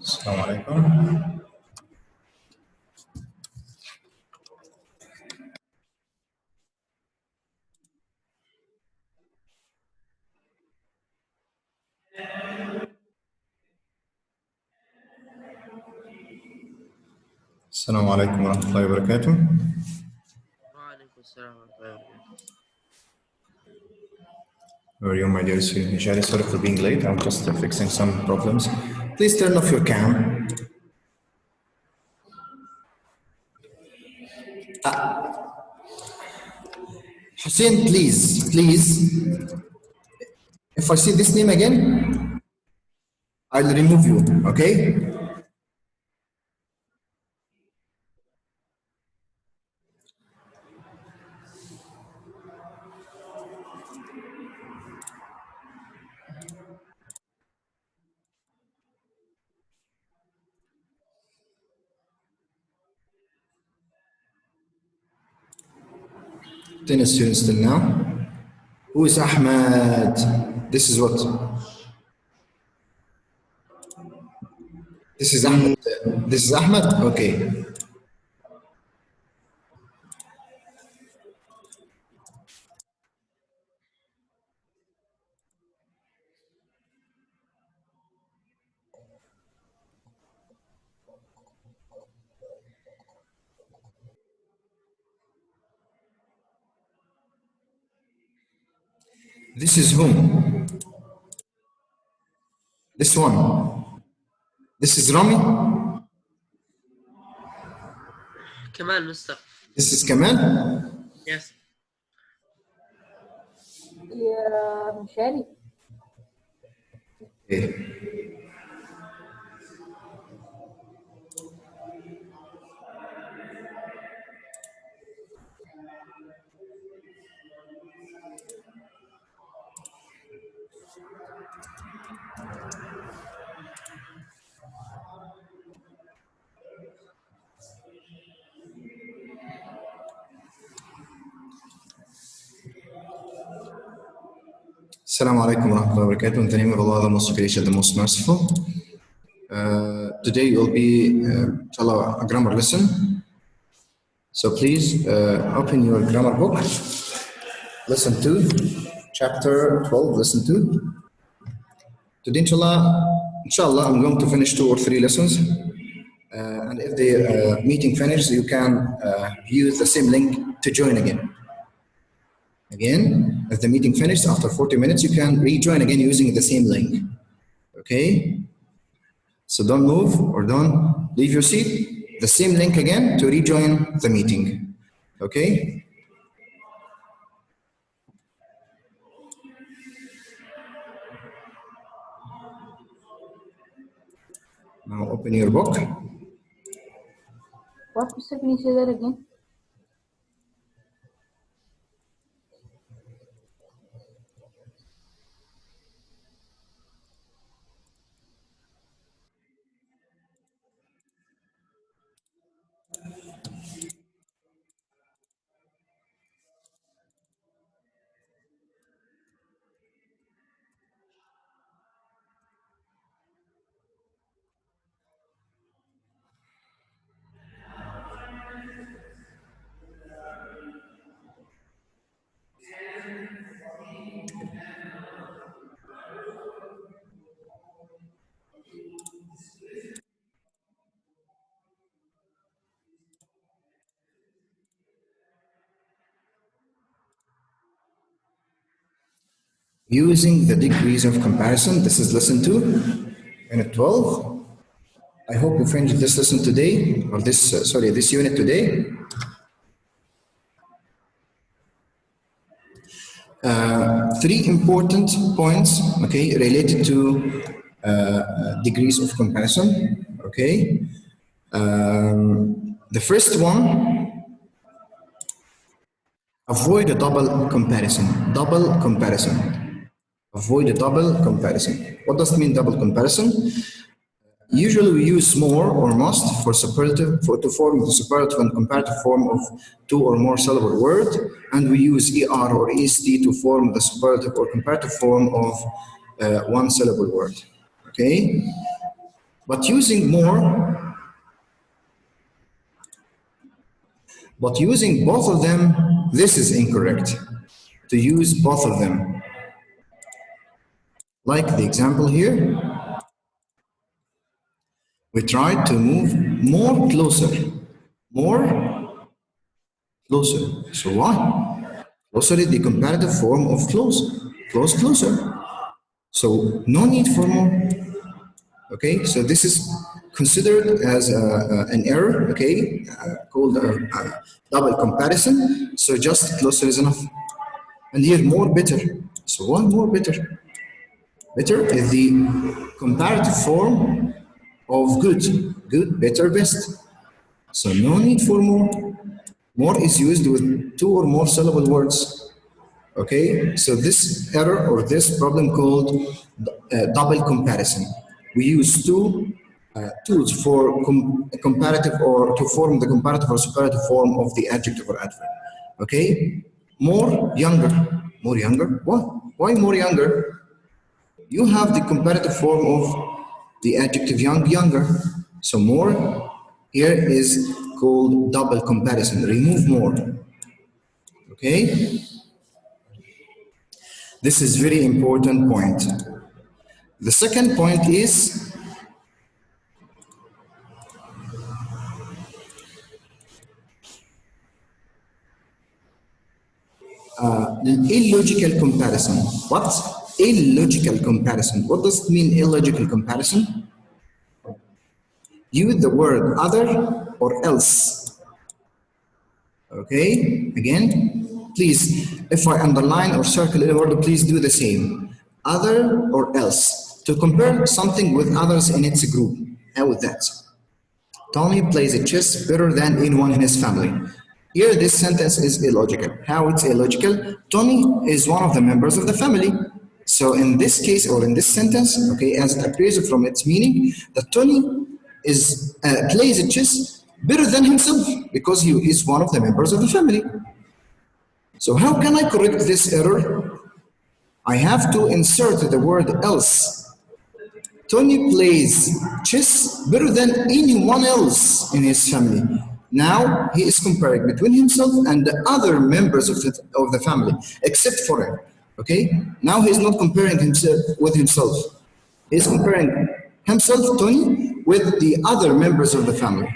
السلام عليكم. السلام عليكم ورحمة الله وبركاته. وعليكم السلام ورحمة الله وبركاته. How are you, my dear student Nishari? Sorry for being late. I'm just fixing some problems. Please turn off your cam. Hussein, please. If I see this name again, I'll remove you, okay? Ten students till now. Who is Ahmed? This is what? This is Ahmed. This is Ahmed? Okay. This is whom? This one. This is Rami? Kamal, Mr. This is Kamal? Yes. يا مشاري Okay. Assalamu alaikum wa rahmatullahi wa barakatuh. In the name of Allah, the most gracious, the most merciful. Today will be inshallah, a grammar lesson. So please open your grammar book. Lesson 2, chapter 12, lesson 2. Today, inshallah, I'm going to finish 2 or 3 lessons. And if the meeting finishes, you can use the same link to join again. Again, if the meeting finished after 40 minutes, you can rejoin again using the same link. Okay? So don't move or don't leave your seat. The same link again to rejoin the meeting. Okay? Now open your book. what Mr. can you say that again? Using the degrees of comparison. This is lesson 2, unit 12. I hope you finished this lesson today, or this, this unit today. Three important points, okay, related to degrees of comparison, okay. The first one, avoid a double comparison. Double comparison. Avoid a double comparison. What does it mean, double comparison? Usually we use more or must for superlative, to form the superlative and comparative form of 2 or more syllable word, and we use ER or EST to form the superlative or comparative form of 1 syllable word. Okay? But using both of them, this is incorrect. To use both of them. Like the example here, we tried to move more closer. So why? Closer is the comparative form of close. Closer. So no need for more. Okay, so this is considered as an error, okay, called a double comparison. So just closer is enough. And here more better. So one more better. Better is the comparative form of good. Good, better, best. So no need for more. More is used with 2 or more syllable words. Okay, so this error or this problem called double comparison. We use 2 tools for comparative or to form the comparative or superlative form of the adjective or adverb. Okay, more younger. Why more younger? You have the comparative form of the adjective younger. So more here is called double comparison. Remove more. Okay? This is very important point. The second point is illogical comparison. What? Illogical comparison. What does it mean, illogical comparison? Use the word other or else. Okay, again, please, if I underline or circle any word, please do the same. Other or else. To compare something with others in its group. How is that? Tony plays chess better than anyone in his family. Here, this sentence is illogical. How it's illogical? Tony is one of the members of the family. So in this case, or in this sentence, okay, as it appears from its meaning, that Tony is plays chess better than himself because he is one of the members of the family. So how can I correct this error? I have to insert the word else. Tony plays chess better than anyone else in his family. Now he is comparing between himself and the other members of the family, except for him. Okay? Now he is not comparing himself with himself. He is comparing himself, Tony, with the other members of the family.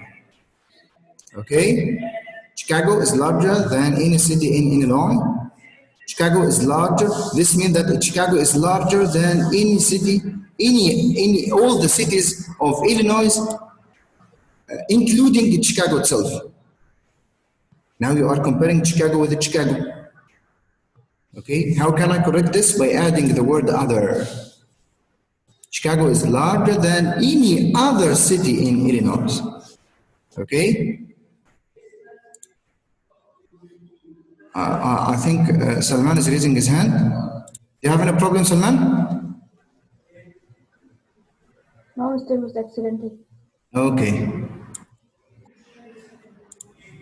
Okay? Chicago is larger than any city in Illinois. Chicago is larger. This means that Chicago is larger than any city, all the cities of Illinois, including Chicago itself. Now you are comparing Chicago with Chicago. Okay, how can I correct this? By adding the word other. Chicago is larger than any other city in Illinois. Okay? I think Salman is raising his hand. Do you have any problem, Salman? No, Mr. was excellently. Okay.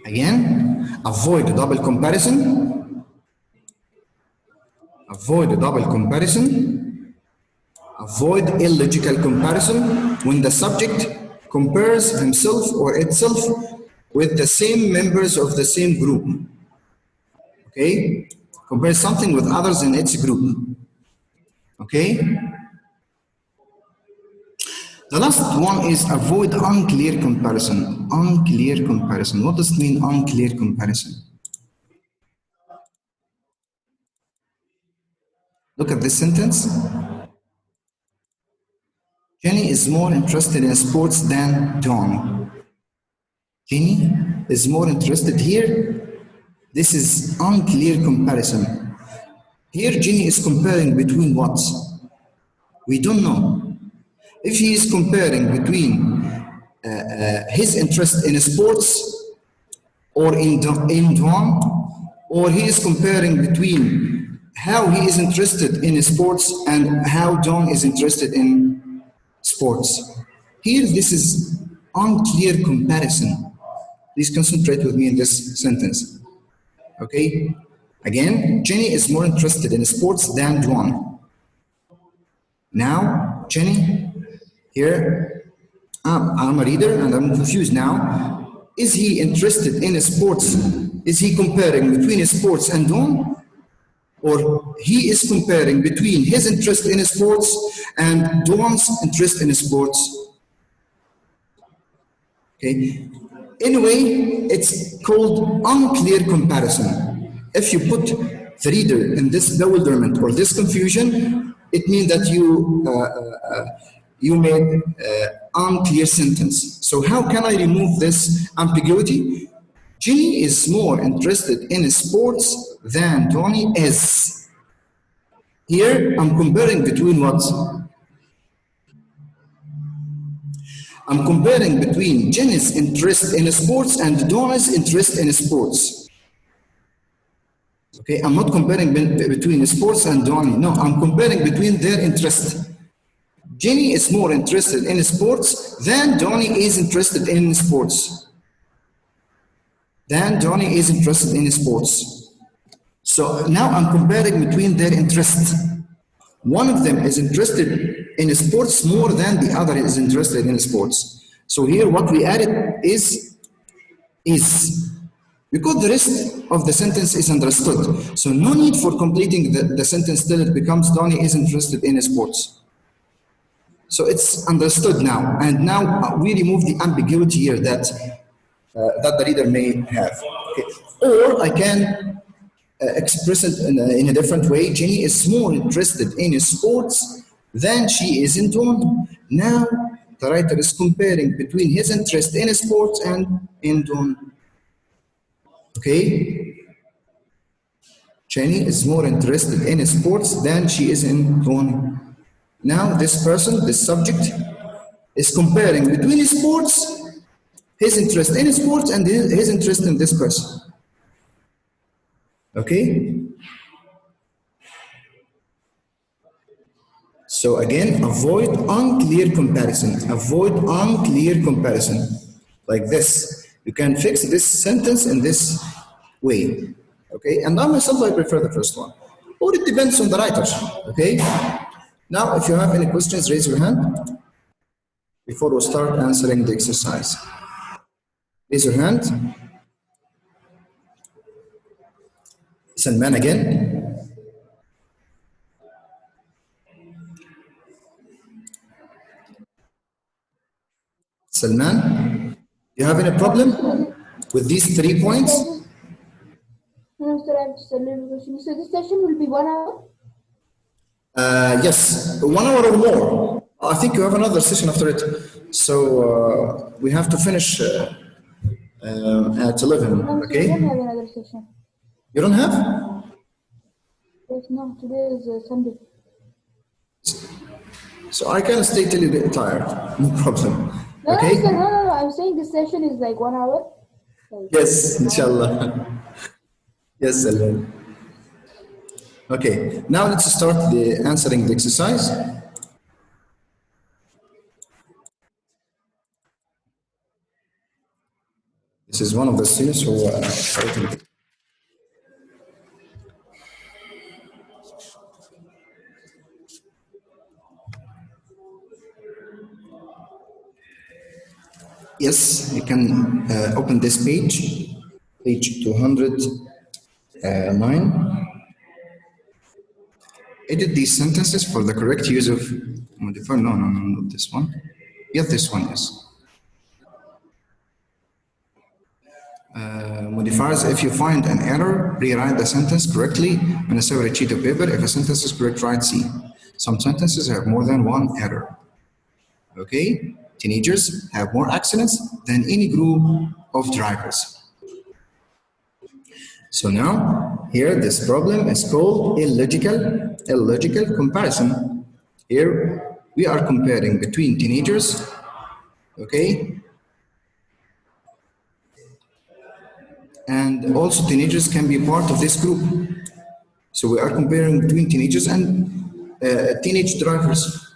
Again, avoid double comparison. Avoid double comparison. Avoid illogical comparison when the subject compares himself or itself with the same members of the same group. Okay? Compare something with others in its group. Okay? The last one is avoid unclear comparison. Unclear comparison. What does it mean, unclear comparison? Look at this sentence. Jenny is more interested in sports than John. Jenny is more interested here. This is unclear comparison. Here Jenny is comparing between what? We don't know. If he is comparing between his interest in sports or in John, or he is comparing between how he is interested in sports and how John is interested in sports. Here this is unclear comparison. Please concentrate with me in this sentence. Okay? Again, Jenny is more interested in sports than John. Now, Jenny here I'm a reader and I'm confused now. Is he interested in sports? Is he comparing between sports and Dawn? Or he is comparing between his interest in sports and Dawn's interest in sports? Okay. Anyway, it's called unclear comparison. If you put the reader in this bewilderment or this confusion, it means that you made unclear sentence. So how can I remove this ambiguity? Ginny is more interested in sports than Tony is. Here I'm comparing between what? I'm comparing between Jenny's interest in sports and Donna's interest in sports. Okay, I'm not comparing between sports and Donny. No, I'm comparing between their interest. Jenny is more interested in sports than Donny is interested in sports. So now I'm comparing between their interests. One of them is interested in sports more than the other is interested in sports. So here what we added is. Because the rest of the sentence is understood. So no need for completing the sentence till it becomes Donny is interested in sports. So it's understood now. And now we remove the ambiguity here that the reader may have. Okay. Or I can express it in a different way. Jenny is more interested in sports than she is in Dawn. Now the writer is comparing between his interest in sports and in Dawn. Okay? Jenny is more interested in sports than she is in Dawn. Now this person, this subject, is comparing between sports, his interest in sports and his interest in this person. Okay? So again, avoid unclear comparison. Avoid unclear comparison. Like this. You can fix this sentence in this way. Okay? And I myself, I prefer the first one. Or it depends on the writer. Okay? Now, if you have any questions, raise your hand before we start answering the exercise. Raise your hand. Salman again. Salman, you have any problem with these 3 points? No, sir, I have just a little question. So this session will be 1 hour? Yes, 1 hour or more. I think you have another session after it. So we have to finish at 11, No, okay? I don't have another session. You don't have? Yes, no, today is Sunday. So I can stay till you get tired. No problem. No, Okay? no, sir, no, I'm saying this session is like 1 hour. Like, Yes, inshallah. Yes, Salman. Okay, now let's start the answering the exercise. This is one of the students who writing. Yes, you can open this page 209. Edit these sentences for the correct use of modifier. No, not this one. Yes, this one, yes. Modifiers, if you find an error, rewrite the sentence correctly on a separate sheet of paper. If a sentence is correct, write C. Some sentences have more than one error. Okay? Teenagers have more accidents than any group of drivers. So now, here this problem is called illogical comparison. Here we are comparing between teenagers, okay? And also teenagers can be part of this group. So we are comparing between teenagers and teenage drivers.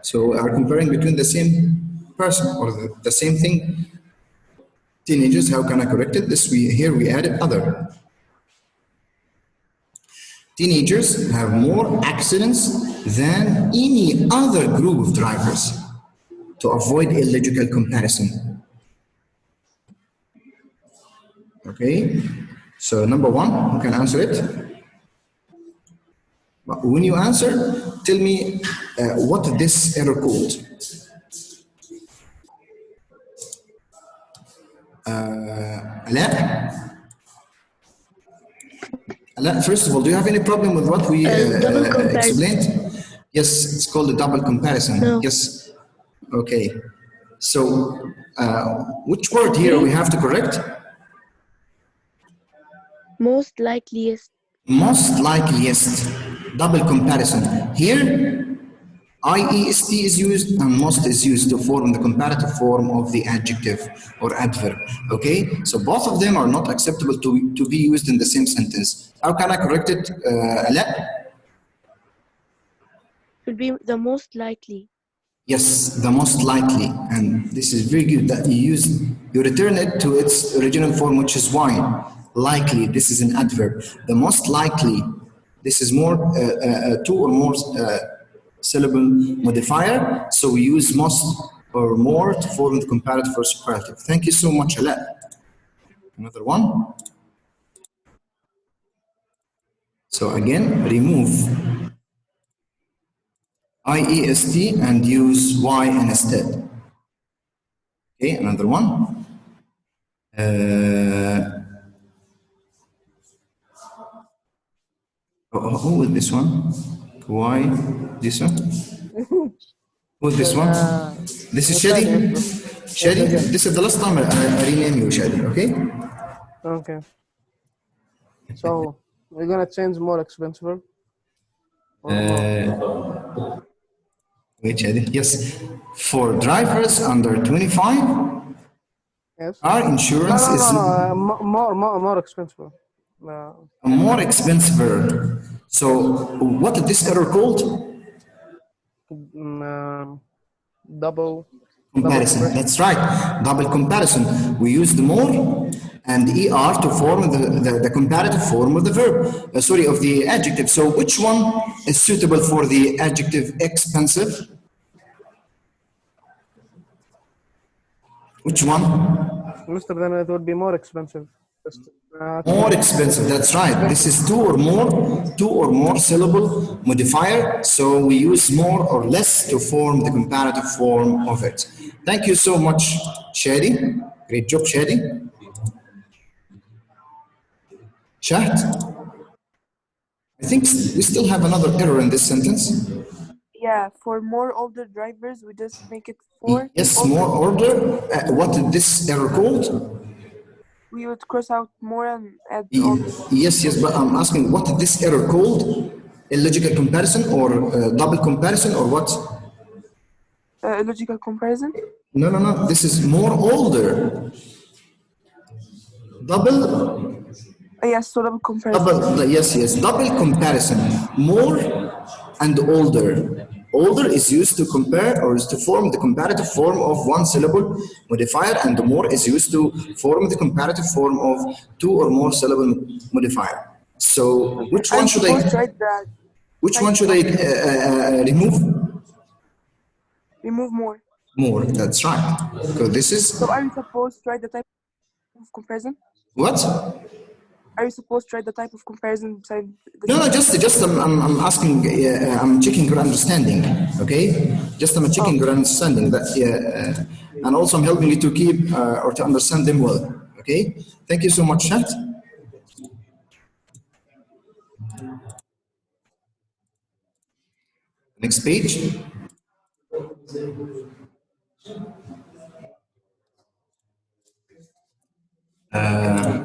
So we are comparing between the same person or the same thing. Teenagers, how can I correct it? Here we added other. Teenagers have more accidents than any other group of drivers. to avoid illogical comparison. Okay, so number one, who can answer it? But when you answer, tell me what this error code. Ala? Ala, first of all, do you have any problem with what we double comparison. explained? Yes, it's called a double comparison. No. Yes. Okay. So, which word here we have to correct? Most likeliest. Most likeliest. Double comparison. Here, IEST is used and most is used to form the comparative form of the adjective or adverb. Okay, so both of them are not acceptable to be used in the same sentence. How can I correct it, Ala? Will be the most likely. Yes, the most likely, and this is very good that you return it to its original form, which is why. Likely, this is an adverb. The most likely, this is more two or more syllable modifier, so we use most or more to form the comparative or superlative. Thank you so much, Ala. Another one. So again, remove IEST and use Y instead. Okay, another one. Who with this one? Why this one? Who with this one? This is Shadi. Shadi, this is the last time I rename you Shadi, okay? Okay. So we're gonna change more expensive. Wait, Shadi. Yes. For drivers under 25, Yes. car insurance is More expensive. more expensive. So what is this error called? Double Comparison. That's right. Double comparison. We use the more and ER to form the comparative form of the verb. Of the adjective. So which one is suitable for the adjective expensive? Which one? Mr. Then it would be more expensive. More expensive, that's right. This is two or more syllable modifier, so we use more or less to form the comparative form of it. Thank you so much, Shadi. Great job, Shadi. Shahd? I think we still have another error in this sentence. Yeah, for more older drivers, we just make it 4. Yes, more order. What is this error called? We would cross out more and add older. Yes, but I'm asking what is this error called? Illogical comparison or double comparison or what? Logical comparison? No. This is more older. Double. Yes, so double comparison. Yes. Double comparison. More and older. Older is used to compare or is to form the comparative form of one syllable modifier, and the more is used to form the comparative form of two or more syllable modifier. So which one should I? Which one should I remove? Remove more. More. That's right. So this is. So are you supposed to write the type of comparison? What? Are you supposed to write the type of comparison beside the No, just I'm asking, I'm checking your understanding, okay? I'm checking your understanding that, and also I'm helping you to keep or to understand them well, okay? Thank you so much, Shahd. Next page.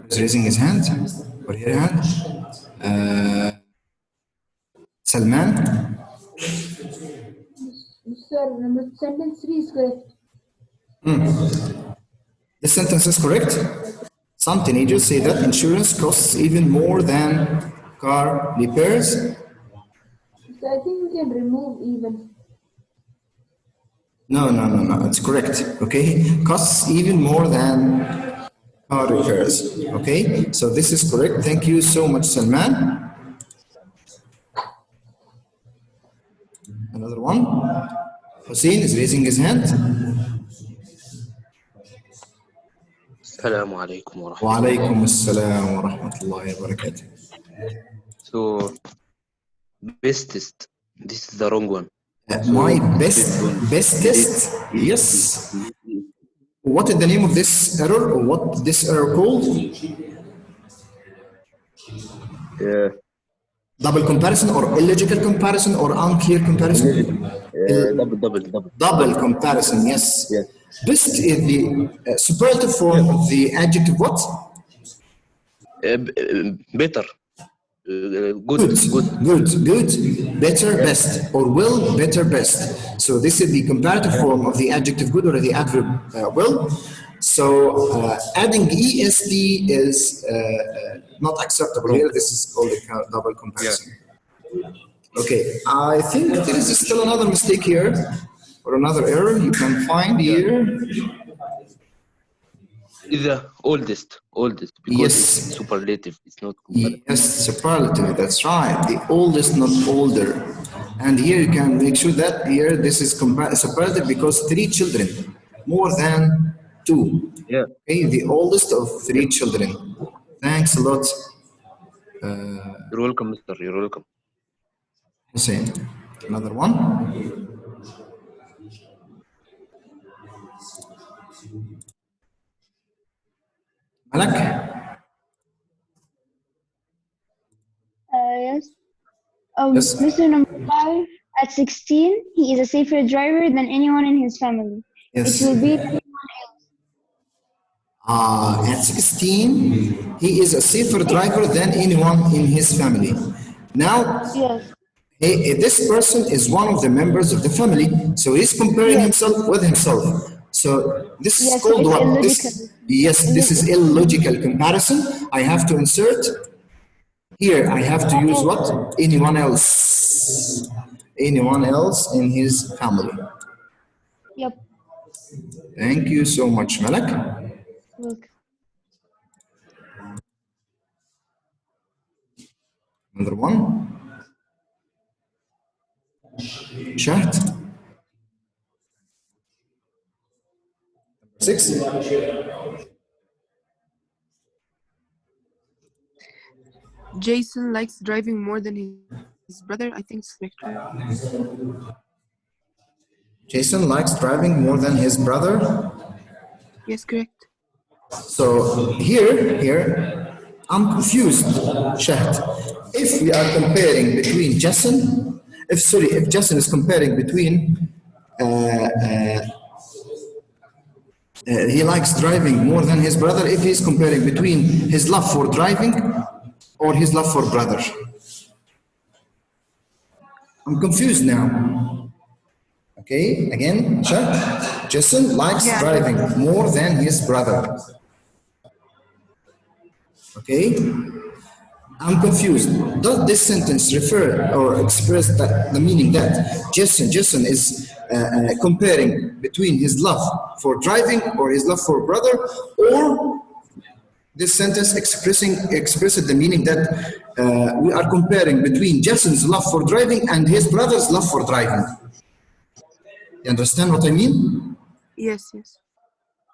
He's raising his hand or her hand. Salman. Sir, number sentence 3 is correct. This sentence is correct. Some teenagers say that insurance costs even more than car repairs. So I think we can remove even. No, it's correct, okay? Costs even more than car repairs, okay? So this is correct. Thank you so much, Salman. Another one. Hussein is raising his hand. السلام عليكم ورحمة Wa الله. alaykum assalam wa rahmatullahi wa barakatuh. So, bestest. This is the wrong one. My bestest, yes. What is the name of this error, or what this error called? Double comparison, or illogical comparison, or unclear comparison? Double. Double comparison, yes. Yes. Best is the superlative form of the adjective what? Better. Good, better, best, or will, better, best. So this is the comparative form of the adjective good or the adverb will. So adding est is not acceptable here. This is called a double comparison. Okay, I think there is still another mistake here, or another error you can find here. Is the oldest because Yes. it's superlative. It's not comparative. Yes, superlative, that's right. The oldest, not older. And here you can make sure that here this is superlative because 3 children, more than 2. Yeah. Okay, the oldest of 3 children. Thanks a lot, You're welcome, mister. You're welcome. Hussein. Another one. Malak? Yes. Yes. Mr. Number 5, at 16, he is a safer driver than anyone in his family. Yes. It will be At 16, he is a safer driver than anyone in his family. Now, yes. this person is one of the members of the family, so he's comparing himself with himself. So this is Yes, called it's what? illogical. This is illogical comparison. I have to insert here. I have to use what? Anyone else. Anyone else in his family. Yep. Thank you so much, Malak. Look. Another one. Chat. 6. Jason likes driving more than his brother. I think it's correct. Jason likes driving more than his brother. Yes, correct. So here, I'm confused, Shahd. If we are comparing between Jason, if Jason is comparing between, he likes driving more than his brother, if he's comparing between his love for driving or his love for brother. I'm confused now. Okay, again, check. Jason likes driving more than his brother. Okay, I'm confused. Does this sentence refer or express the meaning that Jason is comparing between his love for driving or his love for brother, or this sentence expresses the meaning that we are comparing between Jason's love for driving and his brother's love for driving? You understand what I mean? Yes.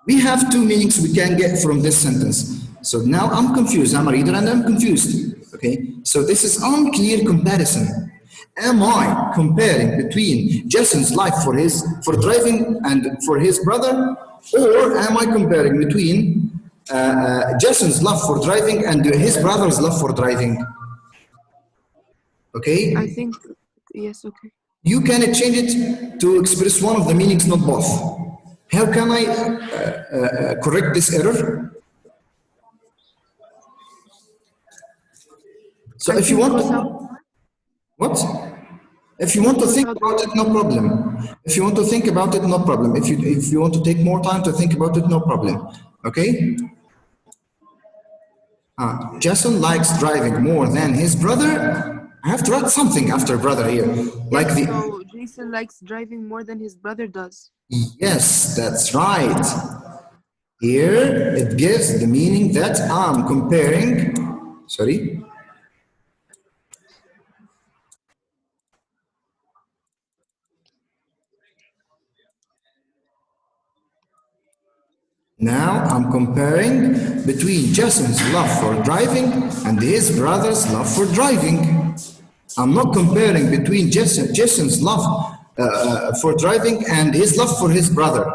We have 2 meanings we can get from this sentence. So now I'm confused. I'm a reader and I'm confused. Okay, so this is unclear comparison. Am I comparing between Jason's life for driving and for his brother, or am I comparing between Jason's love for driving and his brother's love for driving? Okay. I think yes. Okay. You can change it to express one of the meanings, not both. How can I correct this error? So if you want to, what? If you want to think about it, no problem. If you want to think about it, no problem. If you want to take more time to think about it, no problem. Okay? Jason likes driving more than his brother. I have to write something after brother here. Like So Jason likes driving more than his brother does. Yes, that's right. Here it gives the meaning that I'm comparing, sorry. Now I'm comparing between Jason's love for driving and his brother's love for driving. I'm not comparing between Jason's love for driving and his love for his brother.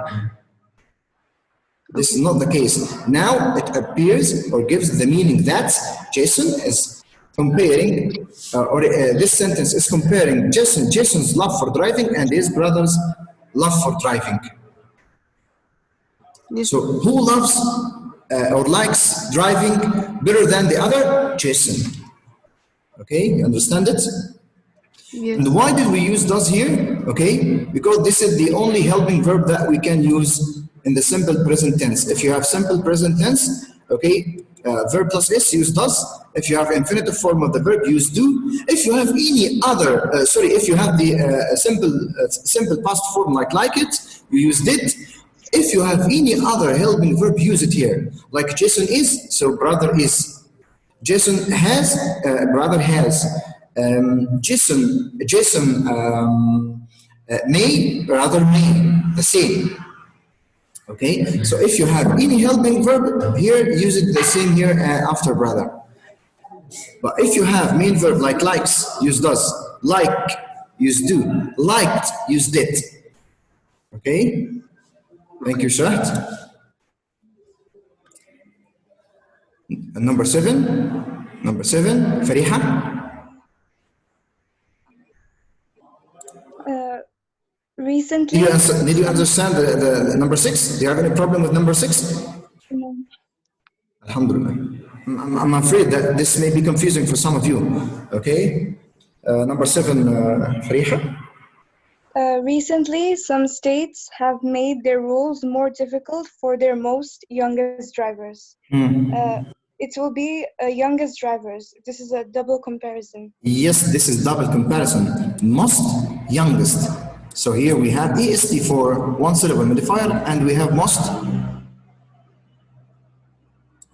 This is not the case. Now it appears or gives the meaning that Jason is comparing, this sentence is comparing Jason's love for driving and his brother's love for driving. So who loves or likes driving better than the other? Jason. Okay, you understand it? Yes. And why did we use does here? Okay, because this is the only helping verb that we can use in the simple present tense. If you have simple present tense, okay, verb plus s, use does. If you have infinitive form of the verb, use do. If you have any other, if you have the simple past form like it, you use did. If you have any other helping verb, use it here. Like Jason is, so brother is. Jason has, brother has. Jason may, brother may. The same. Okay, so if you have any helping verb here, use it the same here after brother. But if you have main verb like likes, use does. Like, use do. Liked, use did. Okay? Thank you, Shahd. And number seven, Fariha. Recently, Did you understand the number 6? Do you have any problem with number 6? no. Alhamdulillah. I'm afraid that this may be confusing for some of you. Okay? Number 7, Fariha. Recently, some states have made their rules more difficult for their most youngest drivers. It will be youngest drivers. This is a double comparison. Yes, this is double comparison. Most, youngest. So here we have EST for one syllable modifier, and we have most.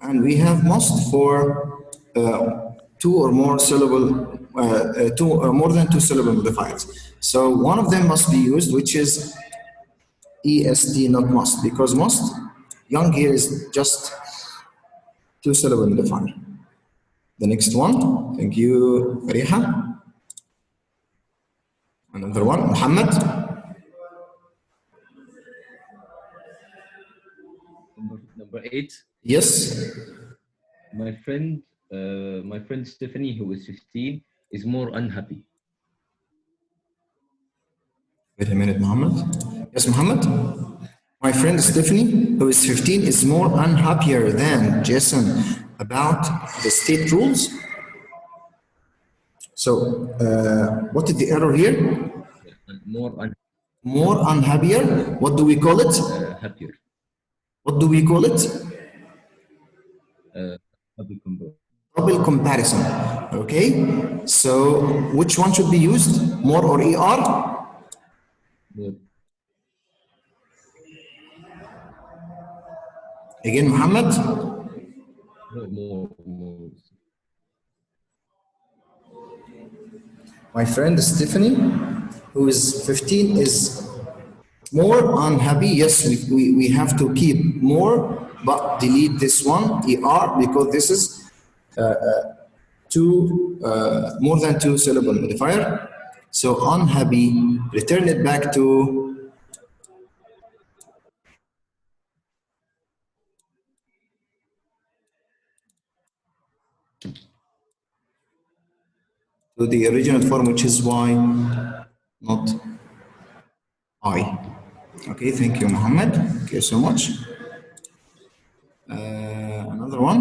And we have most for two or more syllable, more than two syllable modifiers. So one of them must be used, which is EST, not must, because most, young here is just two syllable modifier. The next one, thank you, Fariha. Another one, Muhammad. Number 8. Yes. My friend Stephanie, who is 15, is more unhappy. Wait a minute, Muhammad. Yes, Muhammad. My friend Stephanie, who is 15, is more unhappier than Jason about the state rules. So, what is the error here? More unhappier. What do we call it? Happier. What do we call it? Double comparison. Okay. So, which one should be used? More or ER? More. Again, Muhammad. More. My friend Stephanie, who is 15, is more unhappy. Yes, we have to keep more, but delete this one, ER, because this is more than two syllable modifier. So unhappy, return it back to the original form, which is Y, not I. Okay, thank you, Muhammad. Thank you so much. Another one.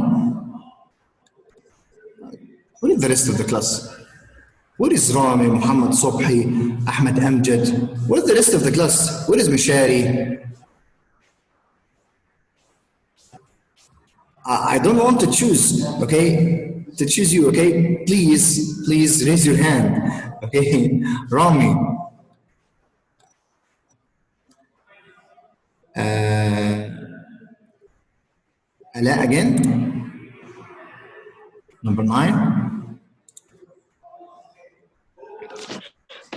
Where is the rest of the class? Where is Rami, Muhammad Sobhi, Ahmed Amjad? Where is the rest of the class? Where is Mishari? I don't want to choose, okay? To choose you, okay? Please raise your hand, okay? Rami. Ala again. Number 9.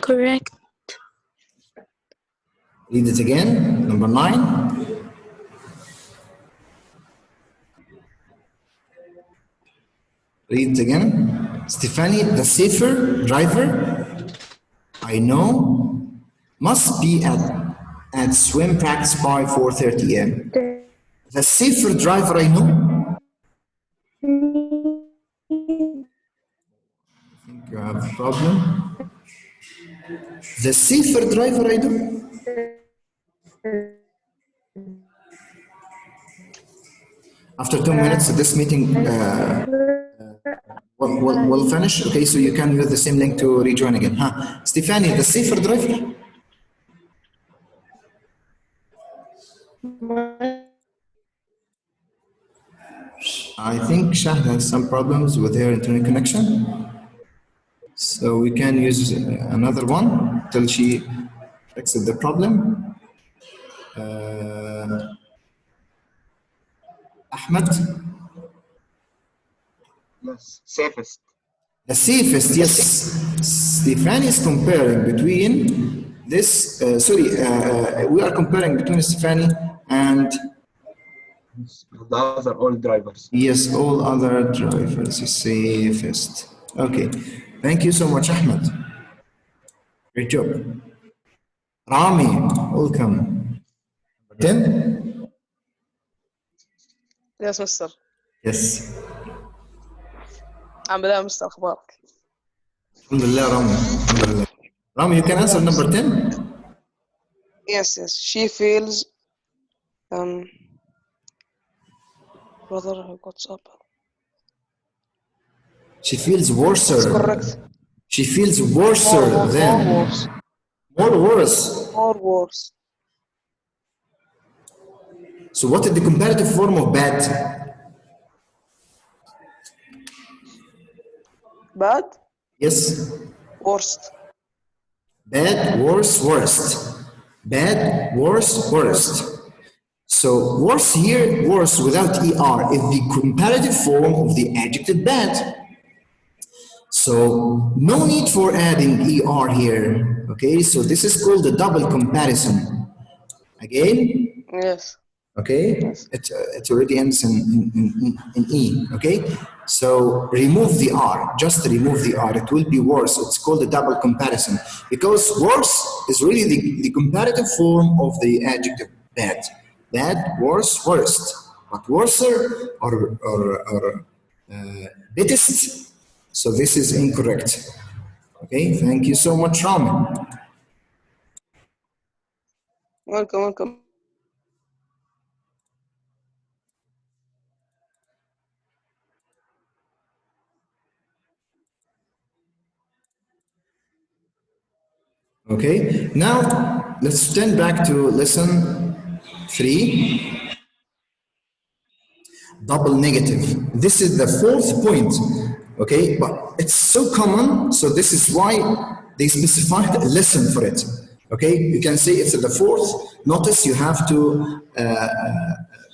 Correct. Read it again. Number 9. Read it again. Stephanie, the safer driver I know must be at swim practice by 4:30 a.m. The safer driver I know. I think you have a problem. The safer driver I know. After 2 minutes, this meeting will finish. Okay, so you can use the same link to rejoin again. Huh? Stephanie, the safer driver? I think Shahd has some problems with her internet connection. So we can use another one till she fixes the problem. Ahmed? Yes, safest. The safest, yes. Stephanie is comparing between this, we are comparing between Stephanie and The other all drivers. yes, all other drivers, safest. Okay, thank you so much, Ahmed. Great job. Rami, welcome. Tim? Yes, mister. Yes. عم بدأ مستر أخبارك. Alhamdulillah, Rami. Alhamdulillah. Rami, you can answer number 10. Yes. She feels brother, what's up? She feels worse. That's correct. She feels worse than. More worse. More worse. So what is the comparative form of bad? Bad? Yes. Worst. Bad, worse, worst. Bad, worse, worst. So worse here, worse without ER is the comparative form of the adjective bad. So no need for adding ER here. Okay, so this is called the double comparison. Again? Yes. Okay, it already ends in E, okay? So remove the R, just remove the R, it will be worse. It's called a double comparison because worse is really the comparative form of the adjective bad. Bad, worse, worst. But worser or baddest, so this is incorrect. Okay, thank you so much, Rami. Welcome. Okay, now let's turn back to lesson 3. Double negative. This is the 4th point. Okay, but it's so common, so this is why they specified a lesson for it. Okay, you can say it's the 4th. Notice you have to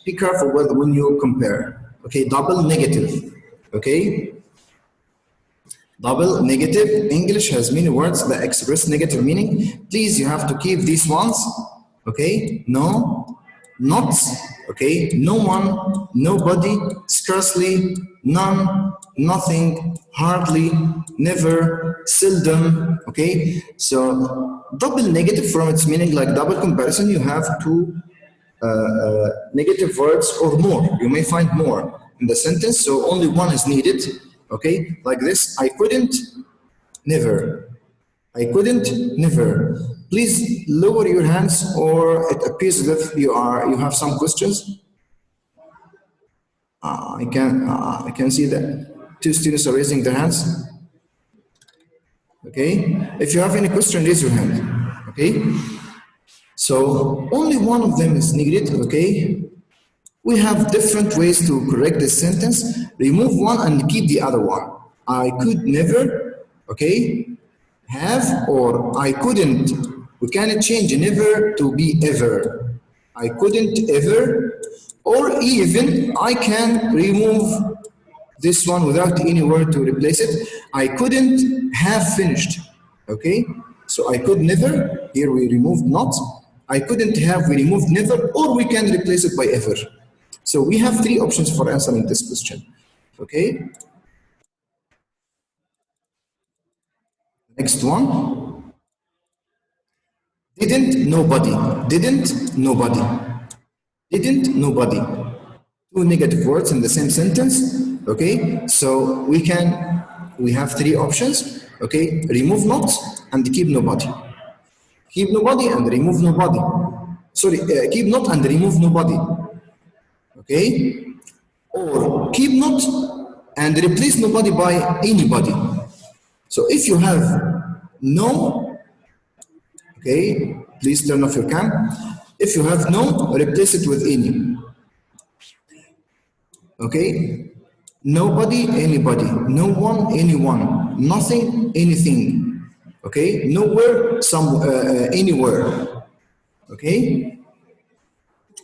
be careful when you compare. Okay, double negative. Okay. Double negative, English has many words that express negative meaning. Please, you have to keep these ones. Okay, no, not, okay, no one, nobody, scarcely, none, nothing, hardly, never, seldom. Okay, so double negative from its meaning, like double comparison, you have two negative words or more. You may find more in the sentence, so only one is needed. Okay, like this, I couldn't, never. I couldn't, never. Please lower your hands, or it appears as if you have some questions. I can see that 2 students are raising their hands. Okay, if you have any question, raise your hand. Okay, so only one of them is needed. Okay. We have different ways to correct this sentence. Remove one and keep the other one. I could never, okay, have, or I couldn't. We can change never to be ever. I couldn't ever, or even I can remove this one without any word to replace it. I couldn't have finished, okay? So I could never, here we removed not. I couldn't have, we removed never, or we can replace it by ever. So we have 3 options for answering this question, okay? Next one. Didn't, nobody. Didn't, nobody. Didn't, nobody. Two negative words in the same sentence. Okay, so we have three options. Okay, remove not and keep nobody. Keep nobody and remove nobody. Sorry, keep not and remove nobody. Okay, or keep not and replace nobody by anybody. So if you have no, okay, please turn off your cam. If you have no, replace it with any. Okay, nobody, anybody, no one, anyone, nothing, anything. Okay, nowhere, anywhere. Okay.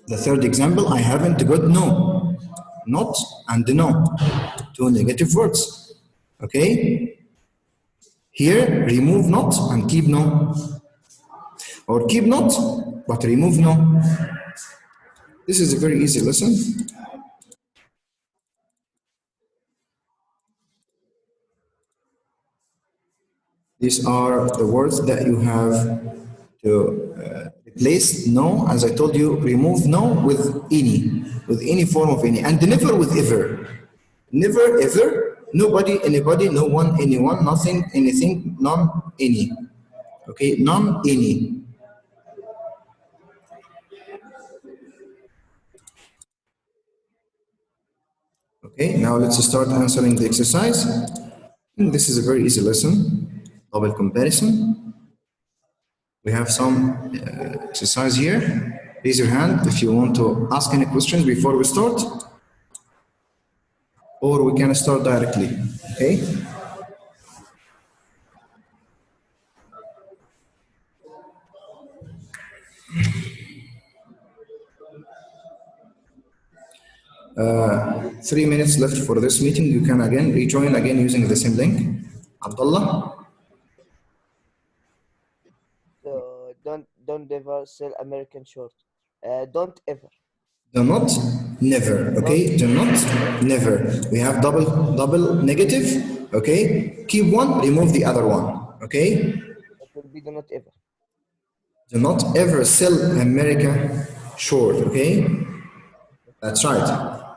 The third example, I haven't got no, not and no, two negative words. Okay. Here, remove not and keep no, or keep not but remove no. This is a very easy lesson. These are the words that you have to replace no, as I told you, remove no with any form of any, and never with ever. Never, ever, nobody, anybody, no one, anyone, nothing, anything, none, any. Okay, none, any. Okay, now let's start answering the exercise. This is a very easy lesson, double comparison. We have some exercise here. Raise your hand if you want to ask any questions before we start, or we can start directly, okay? Uh, 3 minutes left for this meeting. You can again rejoin again using the same link. Abdullah? Don't ever sell American short. Don't ever. Do not, never. Okay, do not, never. We have double negative. Okay, keep one, remove the other one. Okay. It will be do not ever. Do not ever sell America short. Okay, that's right.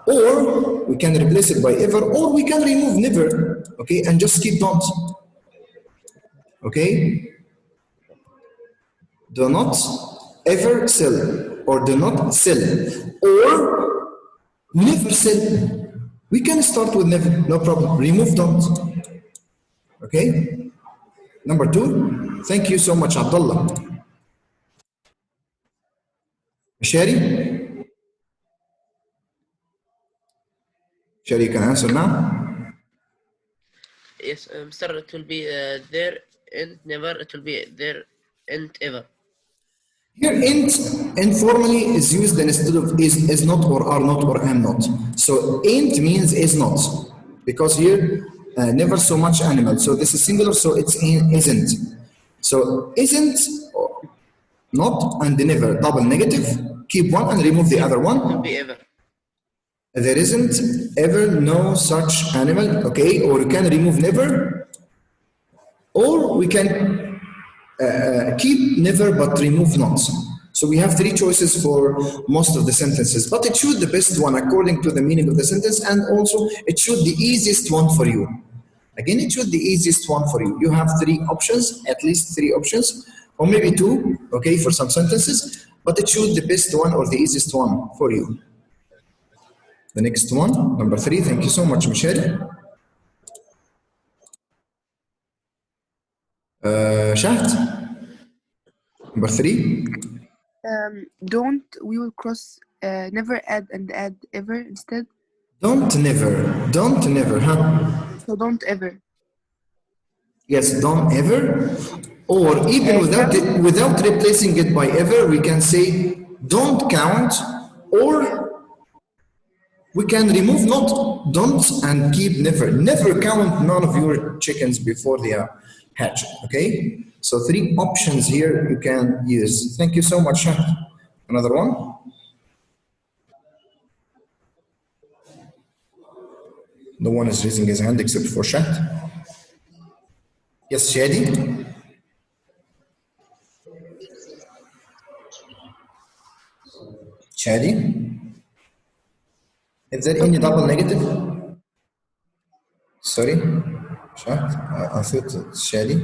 Or we can replace it by ever, or we can remove never. Okay, and just keep don't. Okay. Do not ever sell, or do not sell, or never sell. We can start with never, no problem. Remove don't. Okay. Number 2. Thank you so much, Abdullah. Sherry? Sherry, you can answer now. Yes, Mr. It will be there and never. It will be there and ever. Here, int informally is used instead of is not, or are not, or am not. So int means is not, because here never so much animal. So this is singular, so it's isn't. So isn't, not, and never, double negative. Keep one and remove the other one. It will be ever. There isn't ever no such animal. Okay, or you can remove never, or we can keep never but remove not. So we have 3 choices for most of the sentences, but it should the best one according to the meaning of the sentence, and also it should the easiest one for you. Again, it should the easiest one for you. You have 3 options, at least 3 options, or maybe 2, okay, for some sentences, but it should the best one or the easiest one for you. The next one, number 3, thank you so much, Michelle. Shahd, number 3. Don't, we will cross never add and add ever instead. Don't never, huh? So don't ever. Yes, don't ever, or even without replacing it by ever, we can say don't count, or we can remove not, don't, and keep never. Never count none of your chickens before they are hatched, okay? So 3 options here you can use. Thank you so much. Another one? No one is raising his hand except for Shahd. Yes, Shadi. Shadi. Is there any double negative? Sorry. I thought it's Shadi.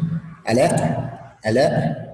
Ala.